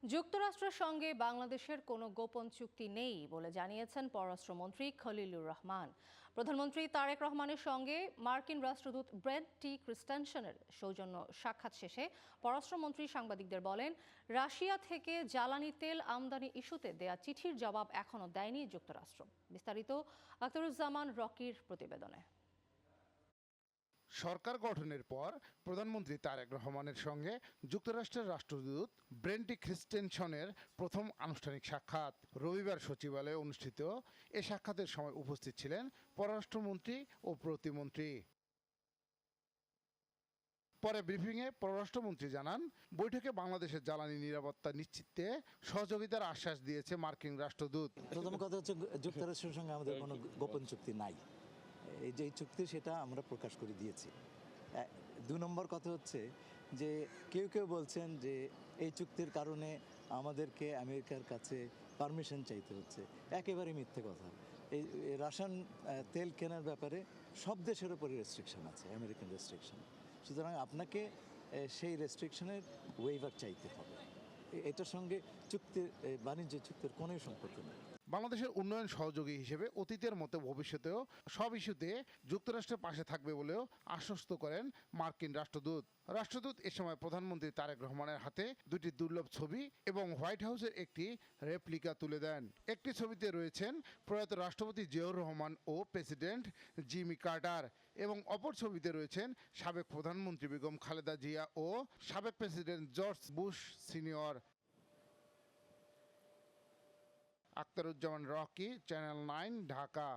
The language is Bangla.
যুক্তরাষ্ট্রের সঙ্গে বাংলাদেশের কোনো গোপন চুক্তি নেই বলে জানিয়েছেন পররাষ্ট্রমন্ত্রী খলিলুর রহমান। প্রধানমন্ত্রী তারেক রহমানের সঙ্গে মার্কিন রাষ্ট্রদূত ব্রেন্ট টি ক্রিস্টেনসেনের সৌজন্য সাক্ষাৎ শেষে পররাষ্ট্রমন্ত্রী সাংবাদিকদের বলেন, রাশিয়া থেকে জ্বালানি তেল আমদানি ইস্যুতে দেয়া চিঠির জবাব এখনও দেয়নি যুক্তরাষ্ট্র। বিস্তারিত আখতারুজ্জামান রকির প্রতিবেদনে। সরকার গঠনের পর প্রধানমন্ত্রী তারেক রহমানের সঙ্গে যুক্তরাষ্ট্রের রাষ্ট্রদূত ব্রেন্ট টি ক্রিস্টেনসেনের প্রথম আনুষ্ঠানিক সাক্ষাৎ রবিবার সচিবালয়ে অনুষ্ঠিত। এ সাক্ষাতের সময় উপস্থিত ছিলেন পররাষ্ট্রমন্ত্রী ও প্রতিমন্ত্রী। পরে ব্রিফিংয়ে পররাষ্ট্রমন্ত্রী জানান, বৈঠকে বাংলাদেশের জ্বালানি নিরাপত্তা নিশ্চিতে সহযোগিতার আশ্বাস দিয়েছে মার্কিন রাষ্ট্রদূত। প্রথম কথা হচ্ছে, যুক্তরাষ্ট্রের সঙ্গে আমাদের কোনো গোপন চুক্তি নাই। এই যে চুক্তি, সেটা আমরা প্রকাশ করে দিয়েছি। ২ নম্বর কথা হচ্ছে যে কেউ কেউ বলছেন যে এই চুক্তির কারণে আমাদেরকে আমেরিকার কাছে পারমিশন চাইতে হচ্ছে। একেবারে মিথ্যে কথা। এই রাশিয়ান তেল কেনার ব্যাপারে সব দেশের উপরে রেস্ট্রিকশন আছে, আমেরিকান রেস্ট্রিকশন। সুতরাং আপনাকে সেই রেস্ট্রিকশনের ওয়েভার চাইতে হবে। এটার সঙ্গে চুক্তির, বাণিজ্য চুক্তির কোনো সম্পর্ক নেই। বাংলাদেশের উন্নয়ন সহযোগী হিসেবে অতীতের মতো ভবিষ্যতেও সব ইস্যুতে যুক্তরাষ্ট্রের পাশে থাকবে বলেও আশ্বস্ত করেন মার্কিন রাষ্ট্রদূত। রাষ্ট্রদূত এ সময় প্রধানমন্ত্রী তারেক রহমানের হাতে দুটি দুর্লভ ছবি এবং হোয়াইট হাউসের একটি রেপ্লিকা তুলে দেন। একটি ছবিতে রয়েছেন প্রয়াত রাষ্ট্রপতি জিয়াউর রহমান ও প্রেসিডেন্ট জিমি কার্টার, এবং অপর ছবিতে রয়েছেন সাবেক প্রধানমন্ত্রী বেগম খালেদা জিয়া ও সাবেক president George Bush senior. Akhtaruzzaman Rocky, channel 9, Dhaka.